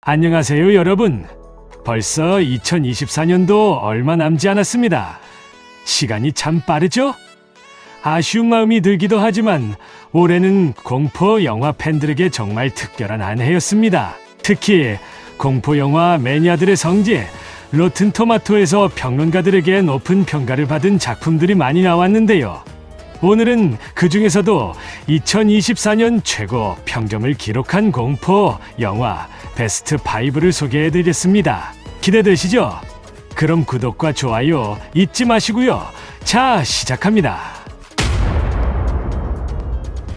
안녕하세요, 여러분. 벌써 2024년도 얼마 남지 않았습니다. 시간이 참 빠르죠? 아쉬운 마음이 들기도 하지만 올해는 공포 영화 팬들에게 정말 특별한 한 해였습니다. 특히 공포 영화 매니아들의 성지 로튼 토마토에서 평론가들에게 높은 평가를 받은 작품들이 많이 나왔는데요. 오늘은 그 중에서도 2024년 최고 평점을 기록한 공포 영화 베스트 5를 소개해드리겠습니다. 기대되시죠? 그럼 구독과 좋아요 잊지 마시고요. 자, 시작합니다.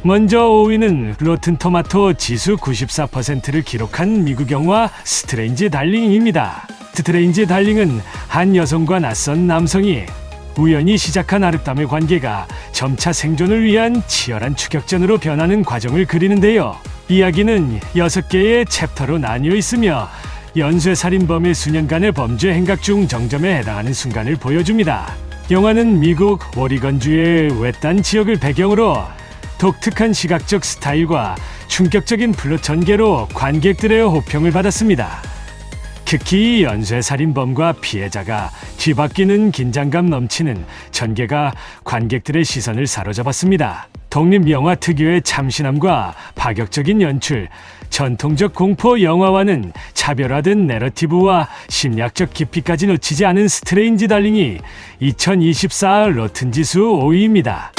먼저 5위는 로튼 토마토 지수 94%를 기록한 미국 영화 스트레인지 달링입니다. 스트레인지 달링은 한 여성과 낯선 남성이 우연히 시작한 아름다움의 관계가 점차 생존을 위한 치열한 추격전으로 변하는 과정을 그리는데요. 이야기는 6개의 챕터로 나뉘어 있으며 연쇄살인범의 수년간의 범죄 행각 중 정점에 해당하는 순간을 보여줍니다. 영화는 미국 오리건주의 외딴 지역을 배경으로 독특한 시각적 스타일과 충격적인 플롯 전개로 관객들의 호평을 받았습니다. 특히 연쇄살인범과 피해자가 뒤바뀌는 긴장감 넘치는 전개가 관객들의 시선을 사로잡았습니다. 독립영화 특유의 참신함과 파격적인 연출, 전통적 공포 영화와는 차별화된 내러티브와 심리학적 깊이까지 놓치지 않은 스트레인지 달링이 2024 로튼 지수 5위입니다.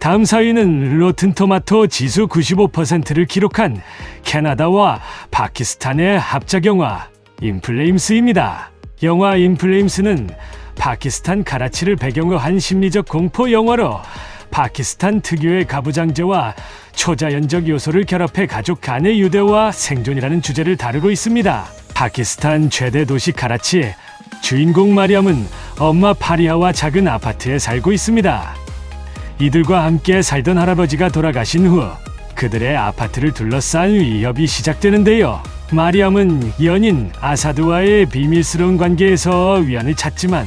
다음 4위는 로튼 토마토 지수 95%를 기록한 캐나다와 파키스탄의 합작 영화 인플레임스입니다. 영화 인플레임스는 파키스탄 카라치를 배경으로 한 심리적 공포 영화로 파키스탄 특유의 가부장제와 초자연적 요소를 결합해 가족 간의 유대와 생존이라는 주제를 다루고 있습니다. 파키스탄 최대 도시 카라치, 주인공 마리암은 엄마 파리아와 작은 아파트에 살고 있습니다. 이들과 함께 살던 할아버지가 돌아가신 후 그들의 아파트를 둘러싼 위협이 시작되는데요. 마리암은 연인 아사드와의 비밀스러운 관계에서 위안을 찾지만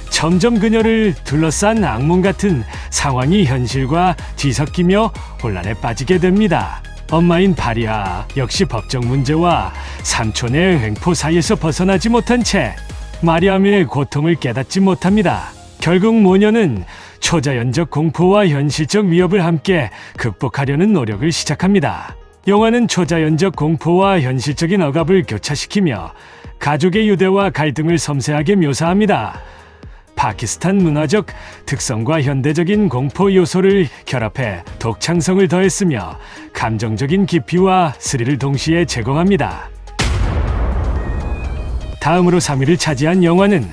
점점 그녀를 둘러싼 악몽 같은 상황이 현실과 뒤섞이며 혼란에 빠지게 됩니다. 엄마인 파리아 역시 법적 문제와 삼촌의 횡포 사이에서 벗어나지 못한 채 마리암의 고통을 깨닫지 못합니다. 결국 모녀는 초자연적 공포와 현실적 위협을 함께 극복하려는 노력을 시작합니다. 영화는 초자연적 공포와 현실적인 억압을 교차시키며 가족의 유대와 갈등을 섬세하게 묘사합니다. 파키스탄 문화적 특성과 현대적인 공포 요소를 결합해 독창성을 더했으며 감정적인 깊이와 스릴을 동시에 제공합니다. 다음으로 3위를 차지한 영화는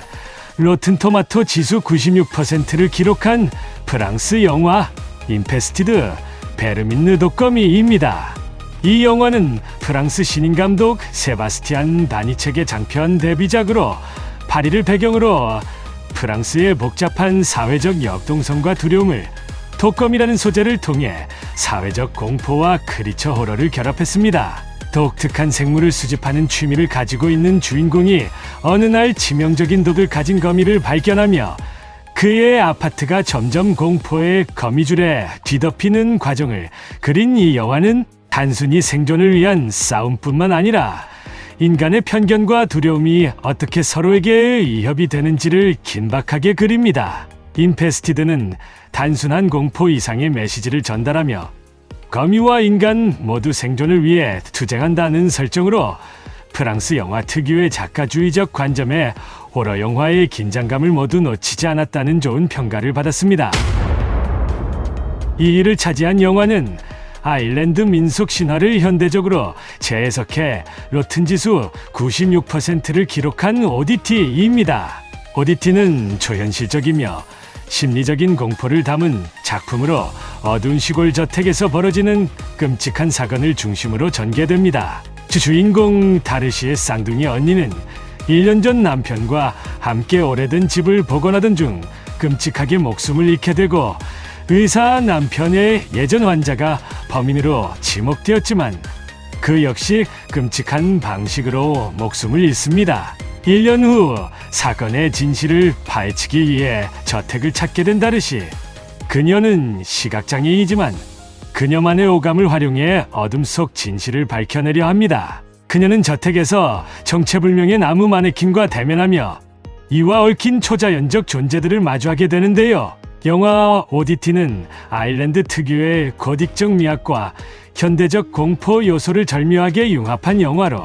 로튼 토마토 지수 96%를 기록한 프랑스 영화 임페스티드 베르민느 독거미입니다. 이 영화는 프랑스 신인 감독 세바스티안 바니책의 장편 데뷔작으로 파리를 배경으로 프랑스의 복잡한 사회적 역동성과 두려움을 독거미라는 소재를 통해 사회적 공포와 크리처 호러를 결합했습니다. 독특한 생물을 수집하는 취미를 가지고 있는 주인공이 어느 날 치명적인 독을 가진 거미를 발견하며 그의 아파트가 점점 공포의 거미줄에 뒤덮이는 과정을 그린 이 영화는 단순히 생존을 위한 싸움뿐만 아니라 인간의 편견과 두려움이 어떻게 서로에게 위협이 되는지를 긴박하게 그립니다. 임페스티드는 단순한 공포 이상의 메시지를 전달하며 거미와 인간 모두 생존을 위해 투쟁한다는 설정으로 프랑스 영화 특유의 작가주의적 관점에 호러 영화의 긴장감을 모두 놓치지 않았다는 좋은 평가를 받았습니다. 2위를 차지한 영화는 아일랜드 민속 신화를 현대적으로 재해석해 로튼 지수 96%를 기록한 오디티입니다. 오디티는 초현실적이며 심리적인 공포를 담은 작품으로 어두운 시골 저택에서 벌어지는 끔찍한 사건을 중심으로 전개됩니다. 주인공 다르시의 쌍둥이 언니는 1년 전 남편과 함께 오래된 집을 복원하던 중 끔찍하게 목숨을 잃게 되고 의사 남편의 예전 환자가 범인으로 지목되었지만 그 역시 끔찍한 방식으로 목숨을 잃습니다. 1년 후 사건의 진실을 파헤치기 위해 저택을 찾게 된 다르시. 그녀는 시각장애이지만 그녀만의 오감을 활용해 어둠 속 진실을 밝혀내려 합니다. 그녀는 저택에서 정체불명의 나무 마네킹과 대면하며 이와 얽힌 초자연적 존재들을 마주하게 되는데요. 영화 오디티는 아일랜드 특유의 고딕적 미학과 현대적 공포 요소를 절묘하게 융합한 영화로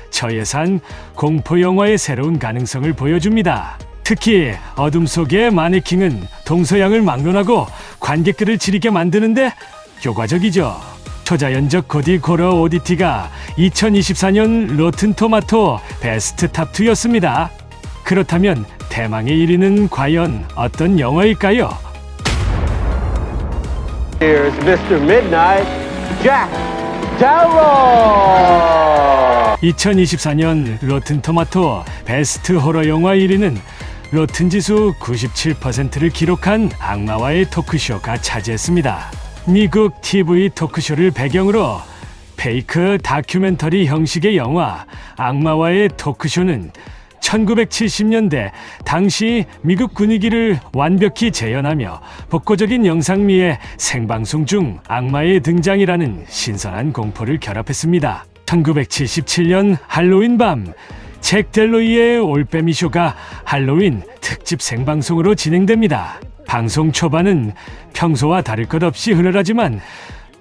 저예산 공포 영화의 새로운 가능성을 보여줍니다. 특히 어둠 속의 마네킹은 동서양을 막론하고 관객들을 지리게 만드는데 효과적이죠. 초자연적 고딕 호러 오디티가 2024년 로튼토마토 베스트 탑2였습니다. 그렇다면 대망의 1위는 과연 어떤 영화일까요? Here's Mr. Midnight, Jack Darrow. 2024년 로튼토마토 베스트 호러 영화 1위는 로튼 지수 97%를 기록한 악마와의 토크쇼가 차지했습니다. 미국 TV 토크쇼를 배경으로 페이크 다큐멘터리 형식의 영화 악마와의 토크쇼는 1970년대 당시 미국 분위기를 완벽히 재현하며 복고적인 영상미의 생방송 중 악마의 등장이라는 신선한 공포를 결합했습니다. 1977년 할로윈 밤 잭 델로이의 올빼미 쇼가 할로윈 특집 생방송으로 진행됩니다. 방송 초반은 평소와 다를 것 없이 흐르라지만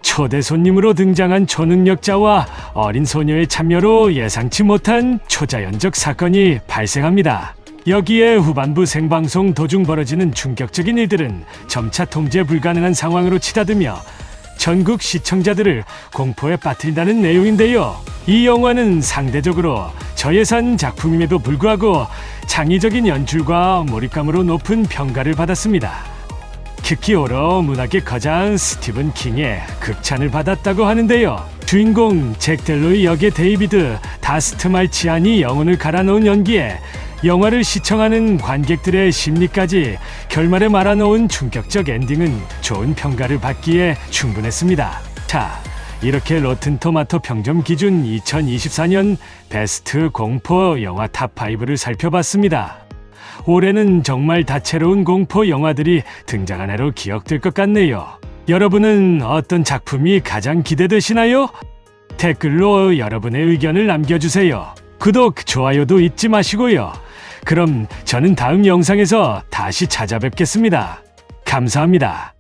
초대 손님으로 등장한 초능력자와 어린 소녀의 참여로 예상치 못한 초자연적 사건이 발생합니다. 여기에 후반부 생방송 도중 벌어지는 충격적인 일들은 점차 통제 불가능한 상황으로 치닫으며 전국 시청자들을 공포에 빠뜨린다는 내용인데요. 이 영화는 상대적으로 저예산 작품임에도 불구하고 창의적인 연출과 몰입감으로 높은 평가를 받았습니다. 특히 호러 문학의 거장 스티븐 킹의 극찬을 받았다고 하는데요. 주인공 잭 델로이 역의 데이비드 다스트말치안이 영혼을 갈아넣은 연기에 영화를 시청하는 관객들의 심리까지 결말에 말아놓은 충격적 엔딩은 좋은 평가를 받기에 충분했습니다. 자, 이렇게 로튼토마토 평점 기준 2024년 베스트 공포 영화 탑5를 살펴봤습니다. 올해는 정말 다채로운 공포 영화들이 등장한 해로 기억될 것 같네요. 여러분은 어떤 작품이 가장 기대되시나요? 댓글로 여러분의 의견을 남겨주세요. 구독, 좋아요도 잊지 마시고요. 그럼 저는 다음 영상에서 다시 찾아뵙겠습니다. 감사합니다.